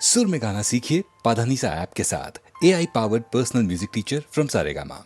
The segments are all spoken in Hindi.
सुर में गाना सीखिए पाधानीसा ऐप के साथ। AI powered personal music teacher from Saregama.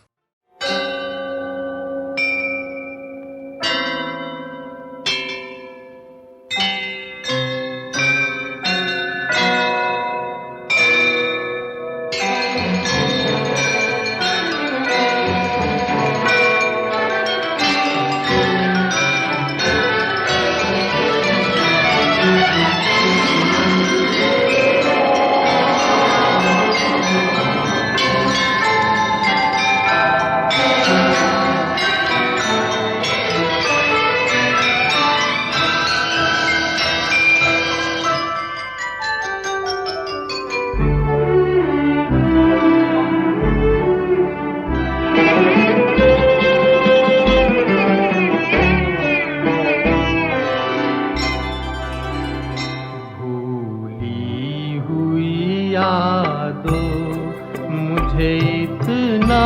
मुझे इतना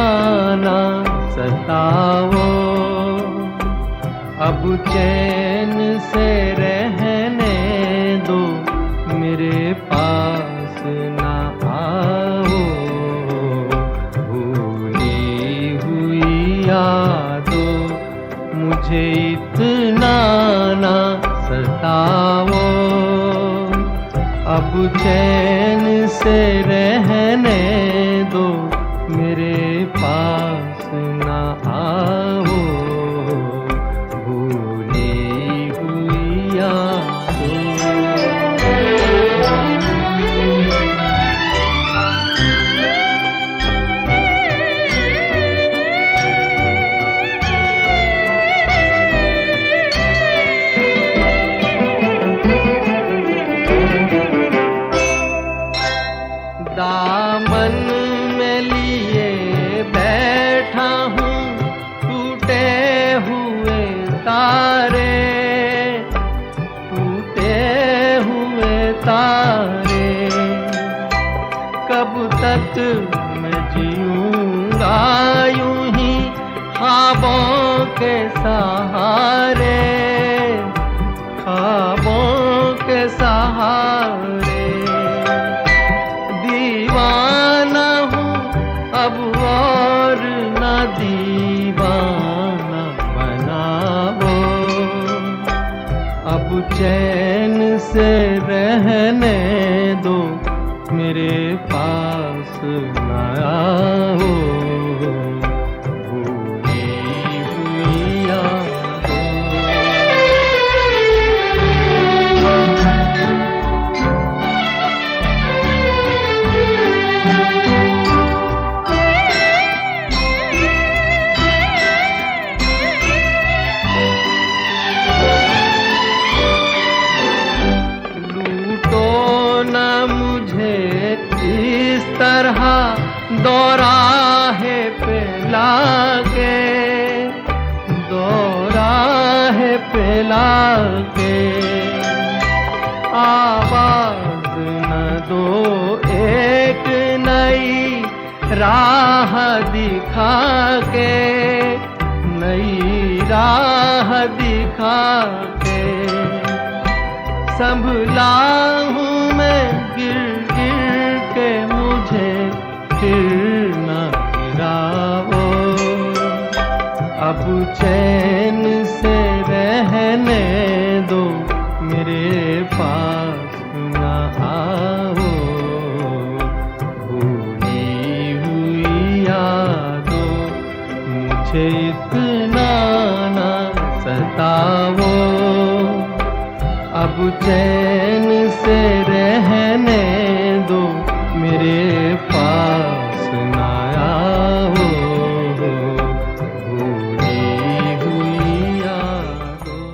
ना सताओ, अब चैन से रहने दो, मेरे पास ना आओ। भूली हुई यादों मुझे इतना ना सताओ, अब चैन से रहने दो, मेरे पास ना आओ। भूली हुई यादों। दामन में लिए बैठा हूँ टूटे हुए तारे, टूटे हुए तारे। कब तक मैं जीऊँगा यूं ही ख्वाबों के सहारे, ख्वाबों के सहारे। दीवाना हूँ अब और न दीवाना बनाओ, अब चैन से रहने दो, मेरे पास न आओ। भूली हुई यादों। इस तरह दौराहे पे लाके, दौराहे पे लाके। आवाज न दो एक नई राह दिखा के, नई राह दिखा के। संभला हूँ मैं गिर गिर के, मुझे फिर न गिराओ, अब चैन से रहने दो, मेरे पास न आओ। भूली हुई यादों मुझे इतना न सताओ, अब चैन से रहने दो, मेरे पास ना आओ। भूली हुई यादों।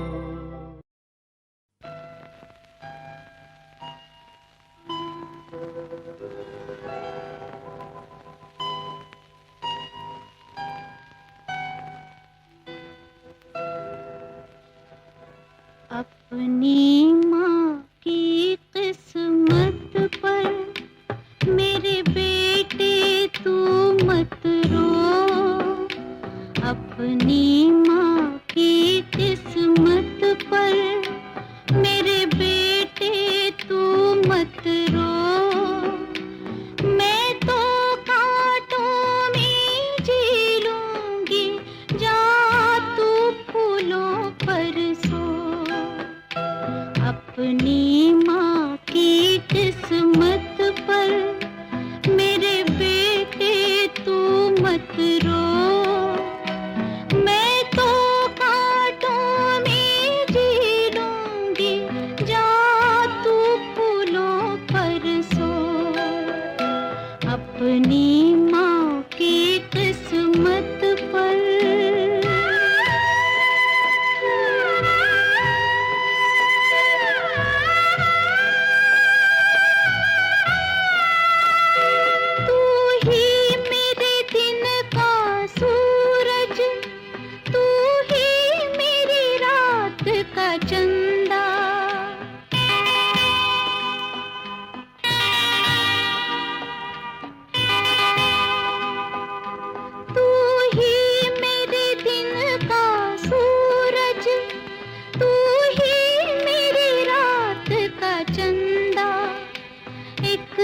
अपनी माँ की किस्मत पर मेरे बेटे तू मत रो, अपनी माँ की किस्मत पर मेरे बेटे तू मत रो।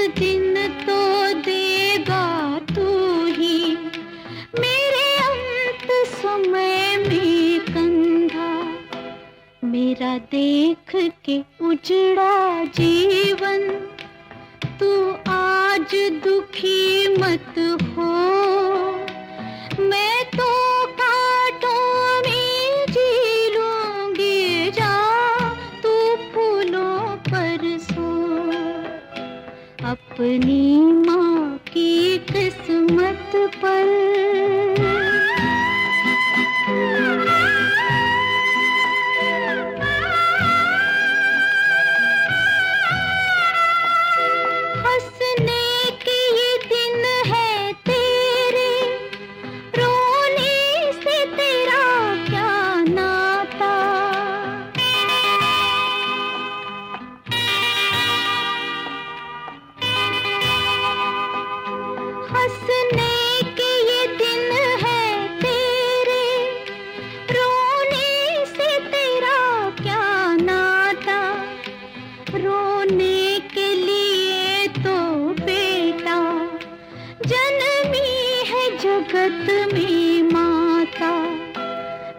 दिन तो देगा तू ही मेरे अंत समय में कंधा। मेरा देख के उजड़ा जीवन तू आज दुखी मत हो। मैं तो कांटों में जी लूंगी, जा तू फूलों पर सो। अपनी माँ की किस्मत पर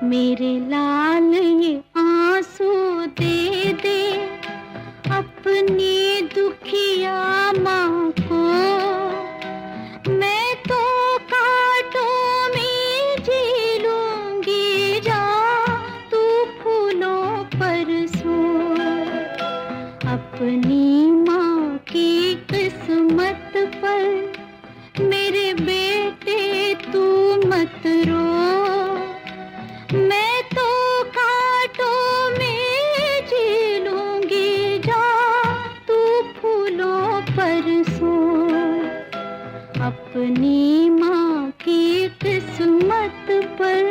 मेरे लाल ये आंसू दे दे अपनी दुखिया माँ को। मैं तो कांटों में जी लूंगी, जा तू फूलों पर सो। अपनी माँ की किस्मत पर मेरे बेटे तू मत रो। मैं तो कांटों में जी लूंगी, जा तू फूलों पर सो। अपनी माँ की किस्मत पर।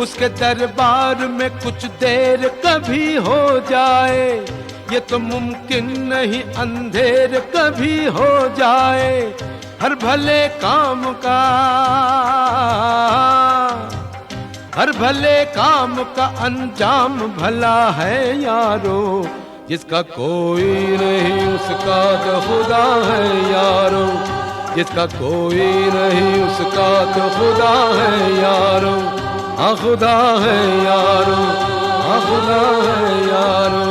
उसके दरबार में कुछ देर कभी हो जाए, ये तो मुमकिन नहीं अंधेर कभी हो जाए। हर भले काम का अंजाम भला है यारो। जिसका कोई नहीं उसका तो खुदा है यारो। जिसका कोई नहीं उसका तो खुदा है यारो। हाँ खुदा है यारो, हाँ खुदा है यारो।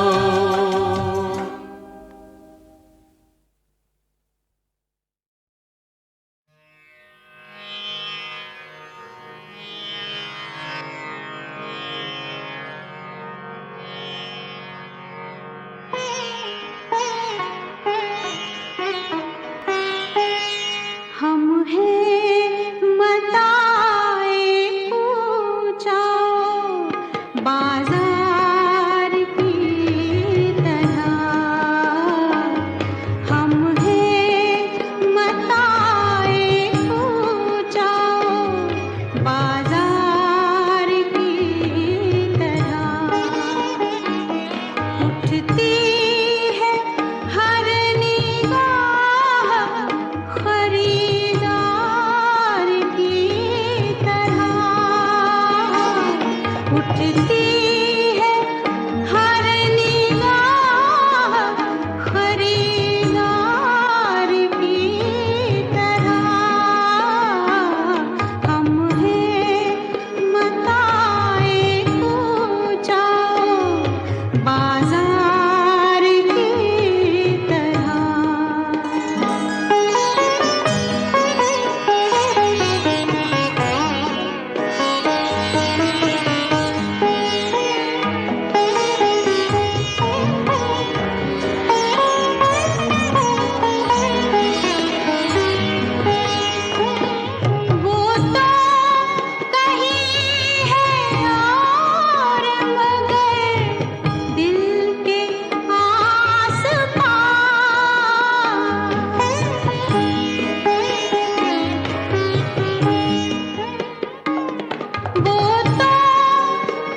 वो तो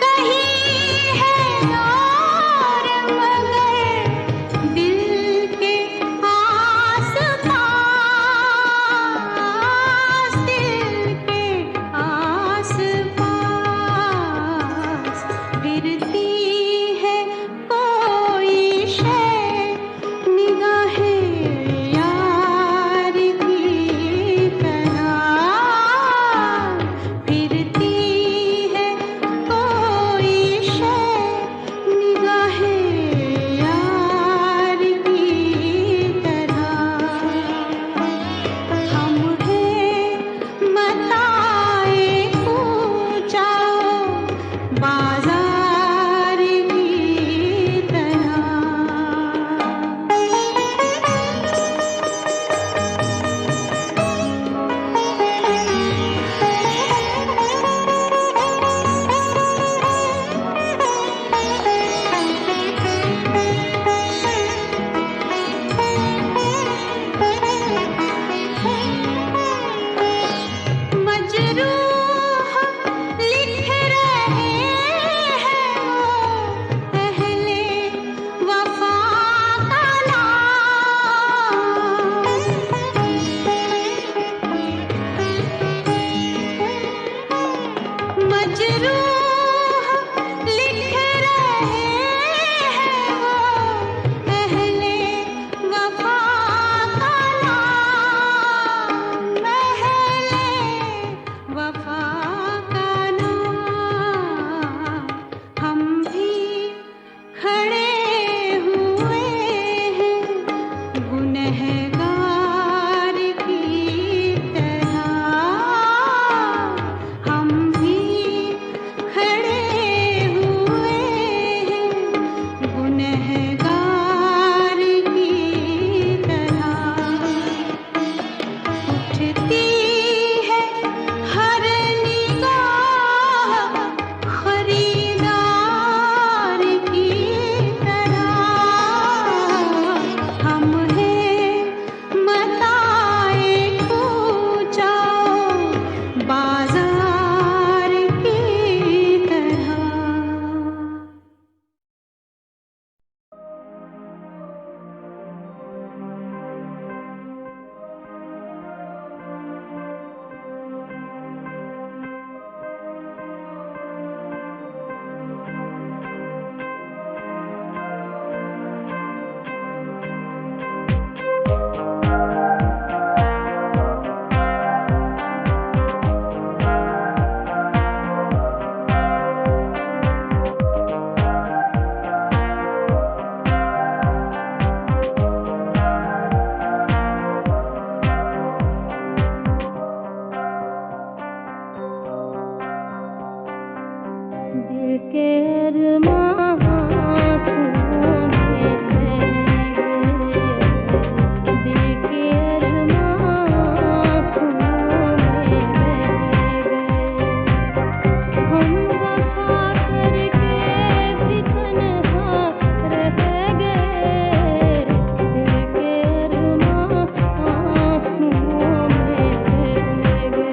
कहीं है और मगर दिल के आस-पास, दिल के आस-पास फिरती है कोई शय निगाहें यार की तरह, फिरती है कोई शय निगाहें यार की तरह। हम हैं मताए कूचा बाजार की तरह। मजरूह लिख रहे हैं वो पहले वफा का नाम। मजरूह लिख रहे हैं वो पहले वफा का नाम, पहले वफा का नाम। हम भी खड़े हुए हैं गुनहगार की तरह। हम भी खड़े हुए हैं गुनहगार की तरह। उठती है हर निगाह खरीदार की तरह। हम हैं मताए कूचा बाजार की तरह। दिल के अरमां आँखों में बह गए, दिल के अरमां आँखों में बह गए। हम वफा करके भी तन्हा रह गए, दिल के अरमां आँखों में बह गए।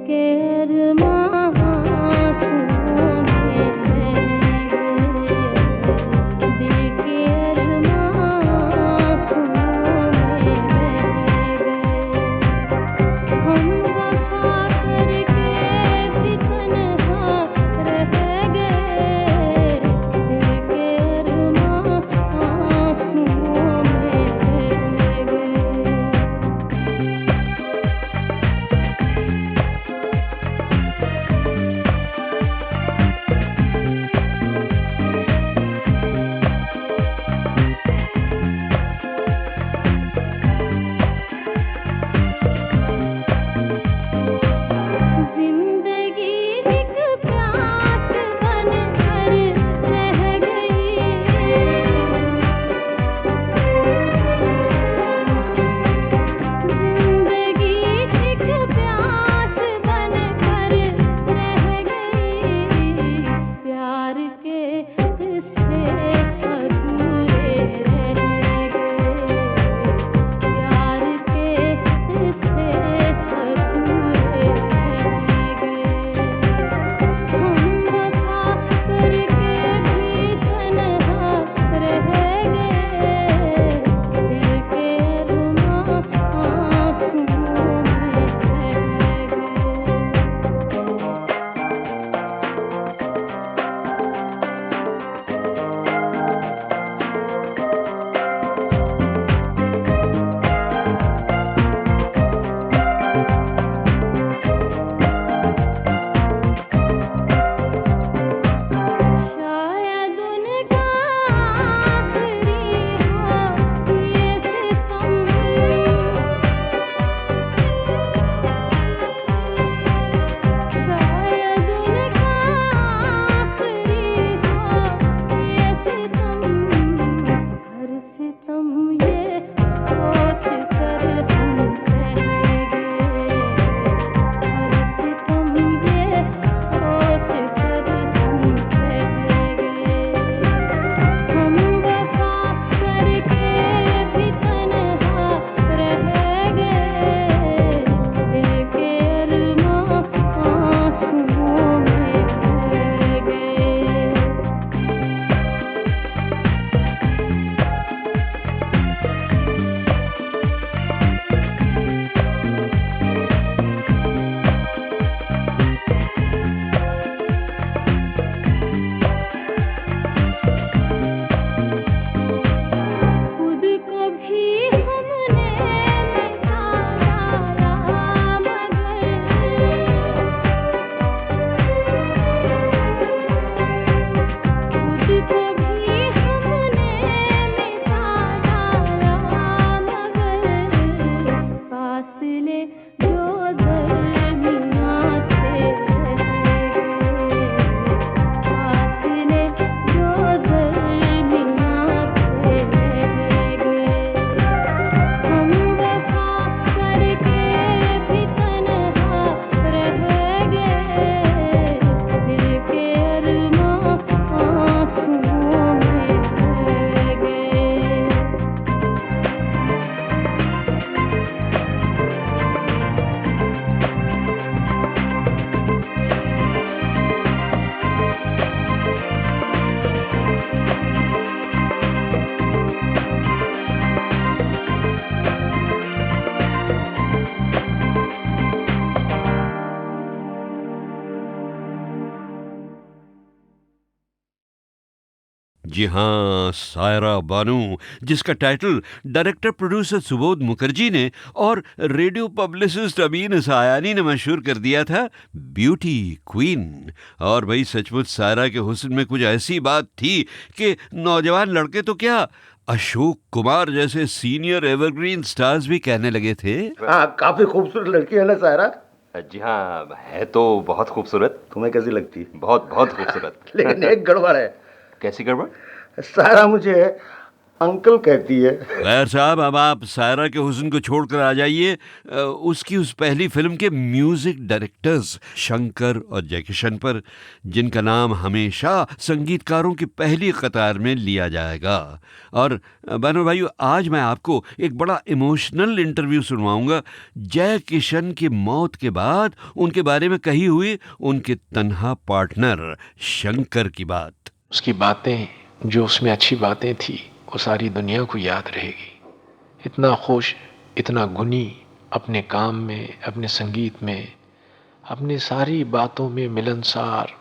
के अरमां आँखों में बह गए, दिल के अरमां आँखों में बह गए। हम वफा करके भी तन्हा रह गए, दिल के अरमां आँखों में बह गए। जिंदगी एक प्यास बनकर रह गई, जिंदगी एक प्यास बनकर रह गई। प्यार के हिस्से अधूरे रह गए, प्यार के हिस्से अधूरे रह गए। हम वफा करके भी तन्हा रह गए, दिल के अरमां आँखों में शायद उनका आखिरी हो ये सितम, शायद उनका आखिरी हो ये सितम। हर सितम ये सोच कर हम रह गए, हर सितम ये सोच कर हम रह गए। हम वफा करके भी तन्हा रह गए, दिल के अरमां आँखों में बह गए। खुद को भी हमने मिटा डाला, मगर खुद को भी हमने मिटा डाला, मगर फासले जो दरमियाँ थे रह गए, फासले जो दरमियाँ थे रह गए। हम वफा करके भी तन्हा रह गए, दिल के अरमां आँखों में बह गए। जी हाँ, सायरा बानू, जिसका title director producer Subodh Mukherjee ने और रेडियो पब्लिसिस्ट अमीन सायानी ने मशहूर कर दिया था ब्यूटी क्वीन। और भाई सचमुच सायरा के हुस्न में कुछ ऐसी बात थी कि नौजवान लड़के तो क्या, अशोक कुमार जैसे सीनियर एवरग्रीन स्टार्स भी कहने लगे थे। हाँ, काफी खूबसूरत लड़की है ना सायरा? जी हाँ, है तो बहुत खूबसूरत। तुम्हें कैसी लगती? बहुत बहुत खूबसूरत। लेकिन एक गड़बड़ है। कैसी गड़बड़? सायरा मुझे अंकल कहती है। खैर साहब, अब आप सायरा के हुस्न को छोड़कर आ जाइए उसकी उस पहली फिल्म के म्यूजिक डायरेक्टर्स शंकर और जयकिशन पर, जिनका नाम हमेशा संगीतकारों की पहली कतार में लिया जाएगा। और बहनों भाइयों, आज मैं आपको एक बड़ा इमोशनल इंटरव्यू सुनवाऊंगा जय किशन की मौत के बाद उनके बारे में कही हुई उनके तन्हा पार्टनर शंकर की बात। उसकी बातें, जो उसमें अच्छी बातें थी, वो सारी दुनिया को याद रहेगी। इतना खुश, इतना गुनी, अपने काम में, अपने संगीत में, अपनी सारी बातों में मिलनसार,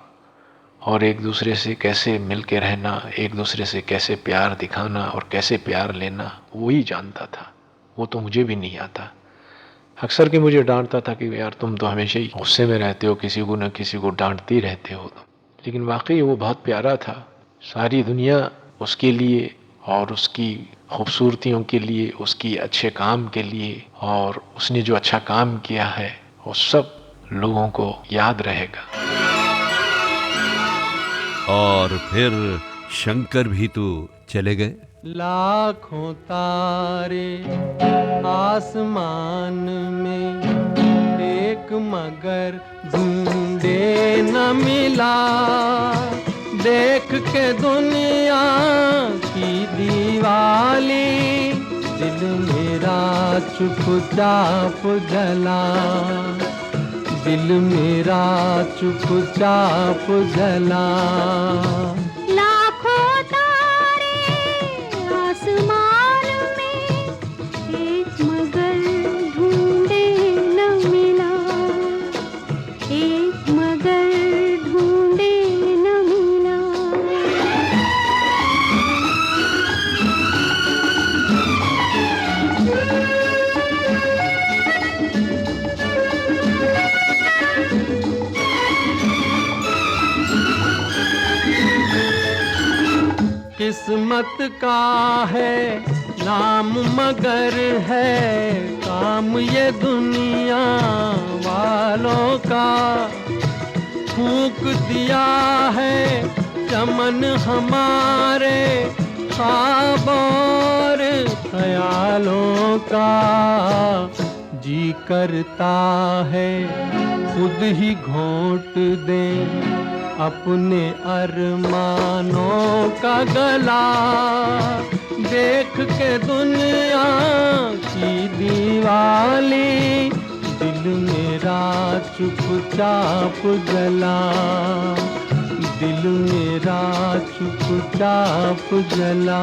और एक दूसरे से कैसे मिल के रहना, एक दूसरे से कैसे प्यार दिखाना और कैसे प्यार लेना, वो ही जानता था। वो तो मुझे भी नहीं आता। अक्सर के मुझे डांटता था कि यार तुम तो हमेशा ही गुस्से में रहते हो, किसी को न किसी को डांटते रहते हो तुम। लेकिन वाकई वो बहुत प्यारा था। सारी दुनिया उसके लिए और उसकी खूबसूरतियों के लिए, उसकी अच्छे काम के लिए, और उसने जो अच्छा काम किया है वो सब लोगों को याद रहेगा। और फिर शंकर भी तो चले गए। लाखों तारे आसमान में, एक मगर ढूंढे न मिला। देख के दुनिया की दीवाली, दिल मेरा चुपचाप जला। दिल मेरा चुपचाप जला। लाखों तारे आसमान में, एक मगर ढूंढे न मिला। एक मगर ढूंढे न मिला। किस्मत का है नाम मगर है काम ये दुनिया वालों का। फूंक दिया है चमन हमारे ख्वाब और ख्यालों का। जी करता है खुद ही घोंट दे अपने अरमानों का गला। देख के दुनिया की दीवाली, दिल मेरा चुपचाप जला। दिल मेरा चुपचाप जला।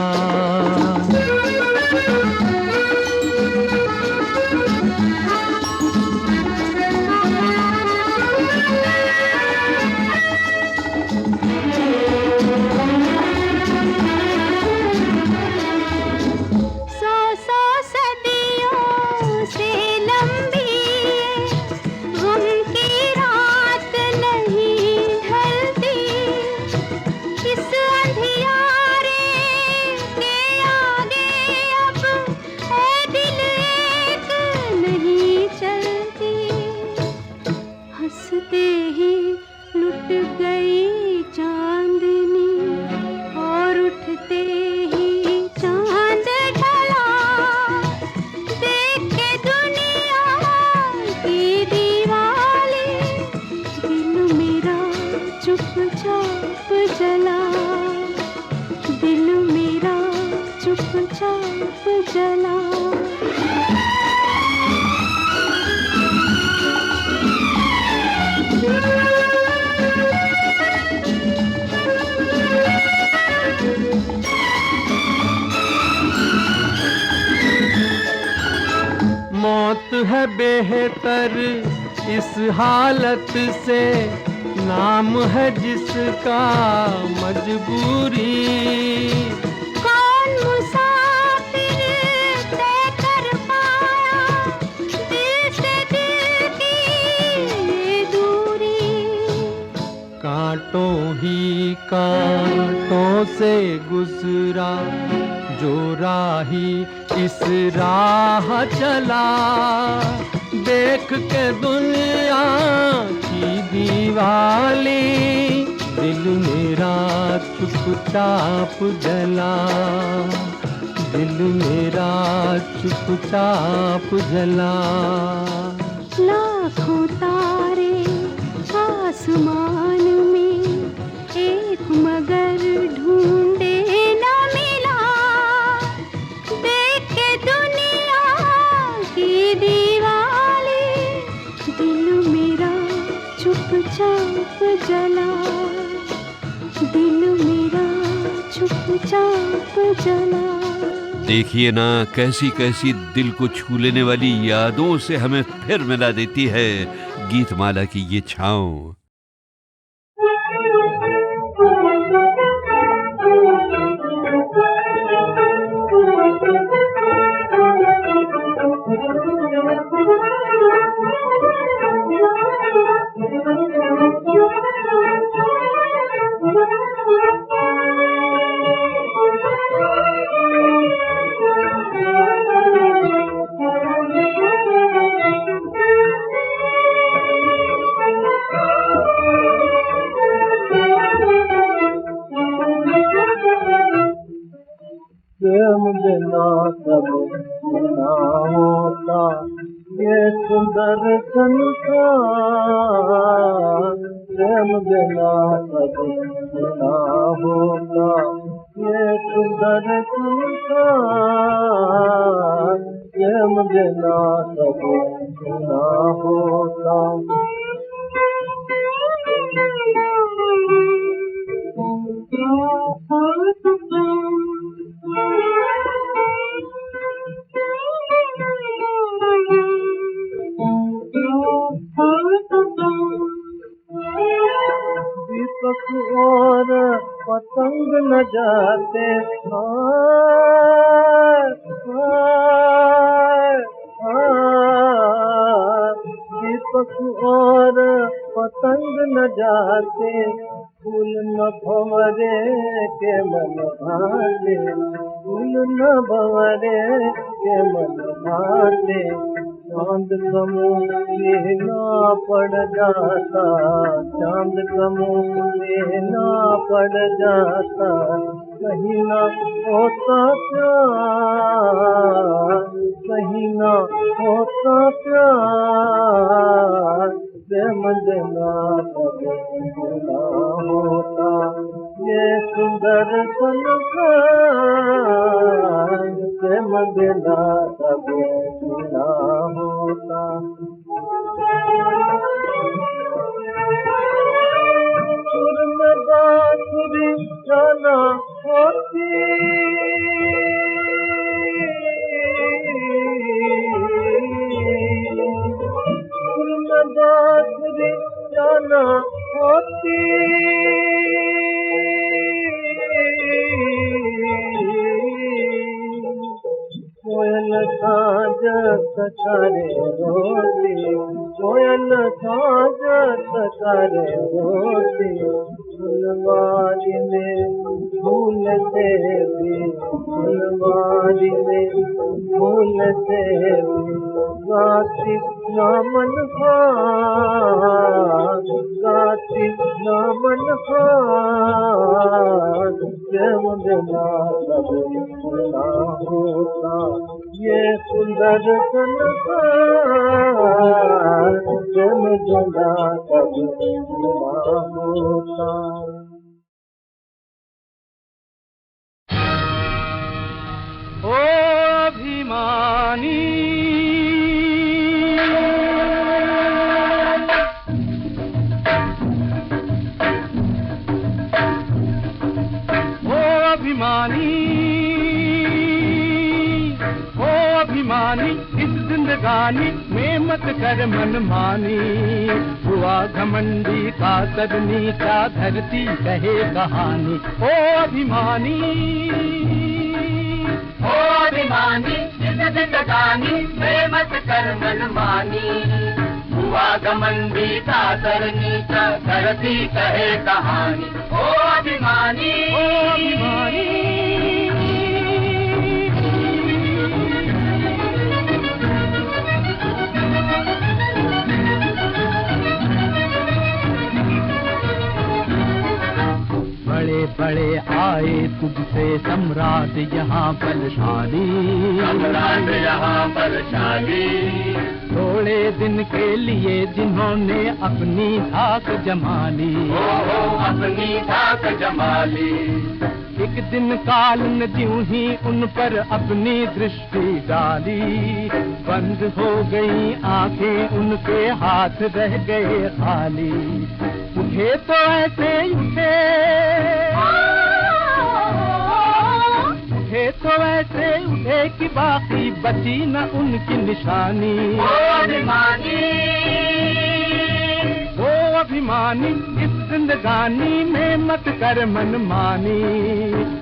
चुपचाप जला। दिल मेरा चुपचाप जला। मौत है बेहतर इस हालत से, नाम है जिसका मजबूरी। कौन मुसाफिर तय कर पाया दिल से दिल की ये दूरी। कांटों ही कांटों से गुजरा जो राही इस राह चला। देख के दुनिया की दीवाली, दिल मेरा चुपचाप जला। दिल मेरा चुपचाप जला। लाखों तारे आसमान में एक मगर ढूंढे न मिला। देख के दुनिया की दीवाली दिल मेरा चुपचाप जला। दिल मेरा चुपचाप जला। देखिए ना, कैसी कैसी दिल को छू लेने वाली यादों से हमें फिर मिला देती है गीतमाला की ये छाँव। प्रेम बिना सब ना होता ये सुंदर संसार। प्रेम बिना सब ना होता ये सुंदर संसार। प्रेम बिना सब ना होता। दीपक और पतंग न जाते दीपक और पतंग न जाते। फूल न भंवरे के मन भाते। फूल न भंवरे के मन भाते। चांद कमों में ना पड़ जाता। चांद कमों में ना पड़ जाता। कहीं ना होता प्यार। कहीं ना होता प्यार। प्रेम देना सब ना होता ये सुंदर संसार। प्रेम देना सब ना होता। सुर में बांसुरी जाना होती। सुर में बांसुरी जाना होती। कोयल साँझ सकारे रोती। कोयल साँझ सकारे रोती। फुलवारी में फूल से भी। फुलवारी में फूल से भी। गाती नामन खान। गाती नामन खान। प्रेम बिना सब ना होता ये सुंदर संसार। प्रेम बिना सब ना होता। ओ अभिमानी अभिमानी इस जिंदगानी में मत कर मनमानी। हुआ घमंडी का सदनी का धरती कहे कहानी। ओ अभिमानी इस जिंदगानी में मत कर मनमानी। हुआ घमंडी का सरनी का धरती कहे कहानी। ओ अभिमानी बड़े बड़े आए तुझसे सम्राट यहाँ बलशाली, सम्राट यहाँ बलशाली। थोड़े दिन के लिए जिन्होंने अपनी धाक जमा ली, अपनी धाक जमा ली। एक दिन काल ने ज्यों ही उन पर अपनी दृष्टि डाली, बंद हो गई आंखें उनके, हाथ रह गए खाली। उठे तो ऐसे उठे, उठे तो ऐसे उठे कि बाकी बची न उनकी निशानी। वो अभिमानी इस जिंदगानी में मत कर मनमानी।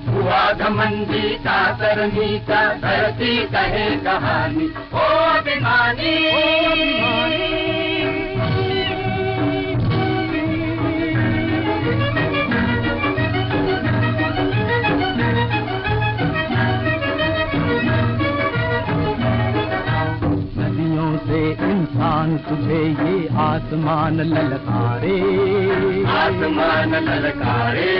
हुआ घमंडी का तरनी का धरती कहे कहानी। ओ अभिमानी, ओ अभिमानी। से इंसान तुझे ये आसमान ललकारे, आसमान ललकारे।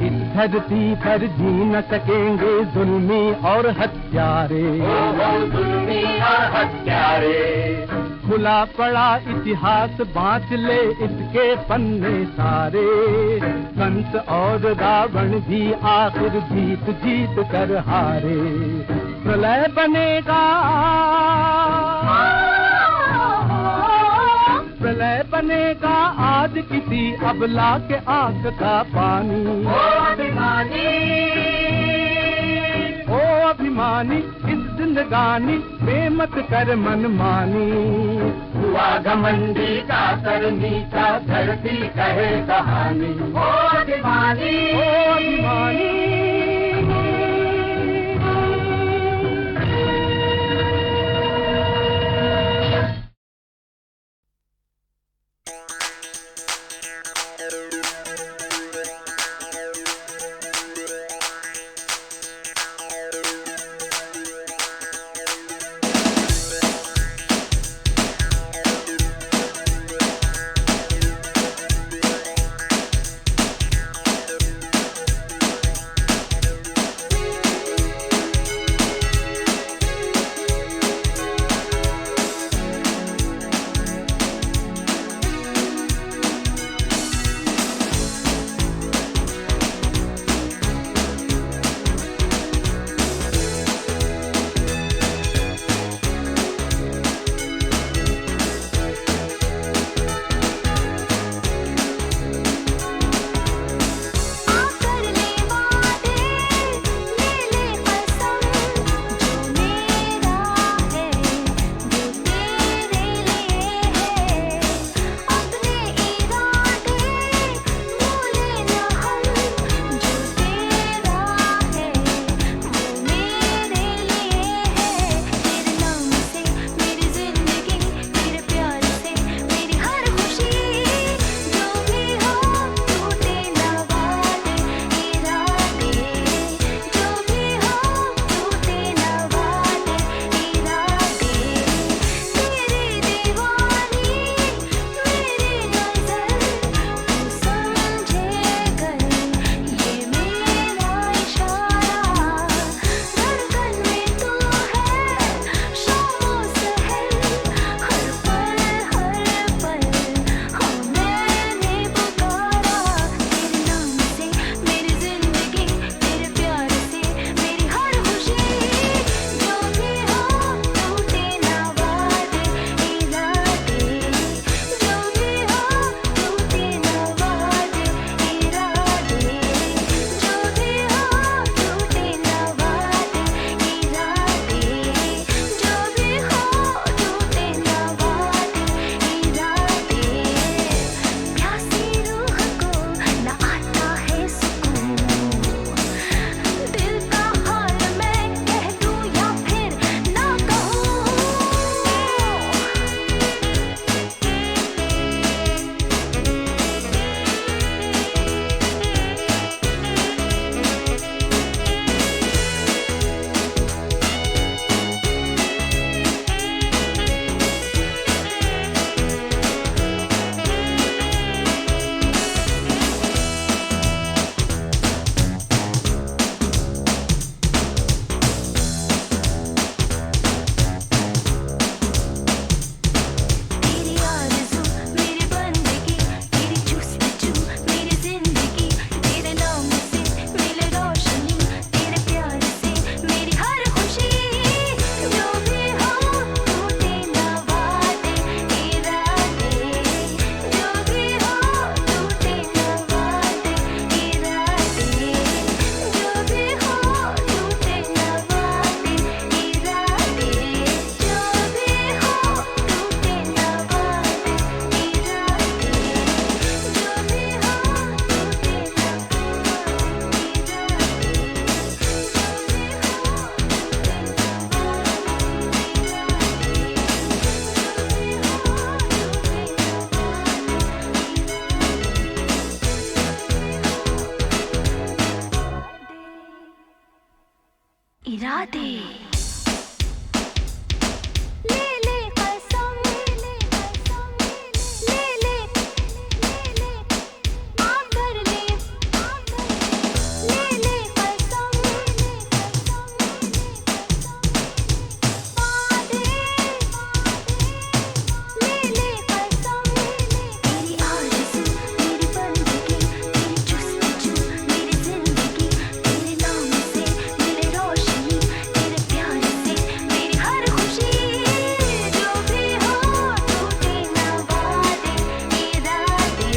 इस धरती पर जी न सकेंगे जुल्मी और हत्यारे, जुल्मी और हत्यारे। खुला पड़ा इतिहास बाँच ले इसके पन्ने सारे। कंस और रावण भी आखिर जीत जीत कर हारे। प्रलय बनेगा, प्रलय बनेगा आज किसी अबला के आंख का पानी। ओ अभिमानी, ओ अभिमानी इस जिंदगानी में मत कर मनमानी। हुआ घमंडी का सर नीचा धरती कहे कहानी। ओ अभिमानी, ओ अभिमानी। दे ले ले कसम ले ले माफ कर ले ले कसम वादे ले कसम तेरी आरज़ू मेरी बंदगी तेरी जुस्तजू मेरी जिंदगी तेरे नाम से मेरे रोशनी तेरे प्यार से मेरी हर खुशी जो भी हो टूटे ना वादे इरादे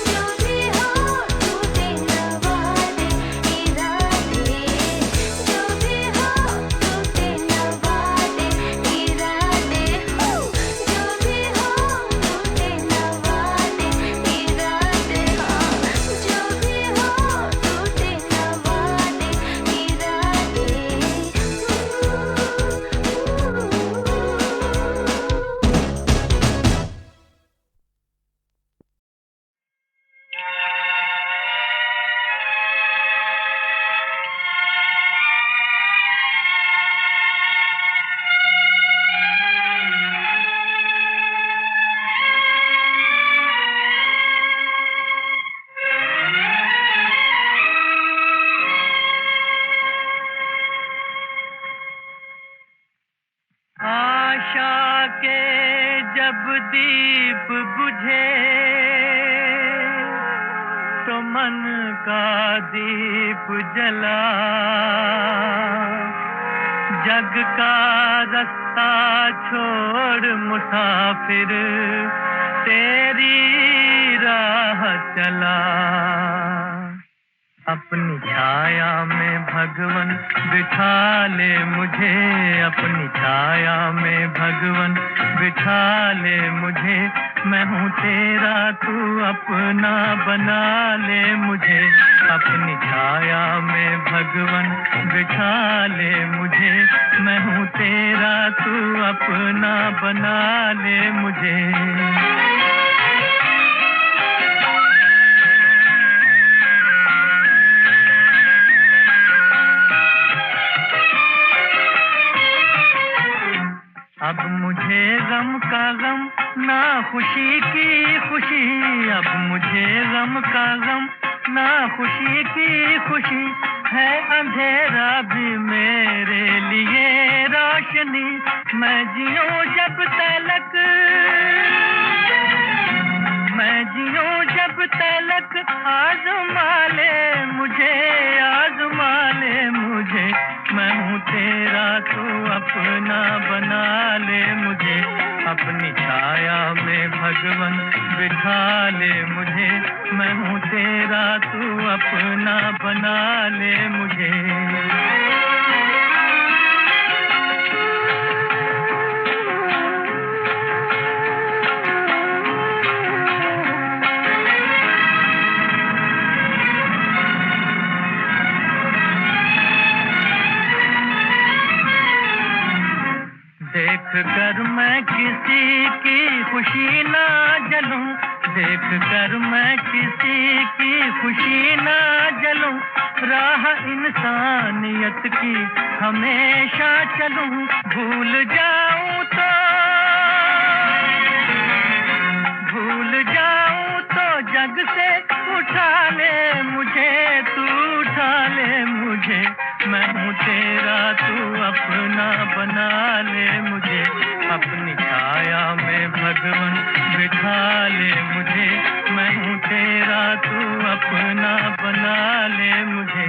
जो भी हो टूटे ना वादे इरादे जो भी हो टूटे ना वादे इरादे हो जो भी हो टूटे ना वादे इरादे हाँ जो भी हो टूटे ना वादे इरादे आशा के जब दीप बुझे तो मन का दीप जला जग का रास्ता छोड़ मुसाफिर तेरी राह चला अपनी छाया में भगवन बिठा ले मुझे अपनी छाया में भगवन बिठा ले मुझे मैं हूँ तेरा तू अपना बना ले मुझे अपनी छाया में भगवन बिठा ले मुझे मैं हूँ तेरा तू अपना बना ले मुझे अब मुझे गम का गम ना खुशी की खुशी अब मुझे गम का गम ना खुशी की खुशी है अंधेरा भी मेरे लिए रोशनी मैं जियूं जब तलक मैं जियूं जब तलक आज़मा ले मुझे मैं हूँ तेरा तू अपना बना ले मुझे अपनी छाया में भगवन बिठा ले मुझे मैं हूँ तेरा तू अपना बना ले मुझे देख कर मैं किसी की खुशी ना जलूं देख कर मैं किसी की खुशी ना जलूं राह इंसानियत की हमेशा चलूं भूल जाऊं तो जग से उठा ले मुझे तू उठा ले मुझे मैं हूँ तेरा तू अपना बना ले मुझे अपनी छाया में भगवन बिठा ले मुझे मैं हूँ तेरा तू अपना बना ले मुझे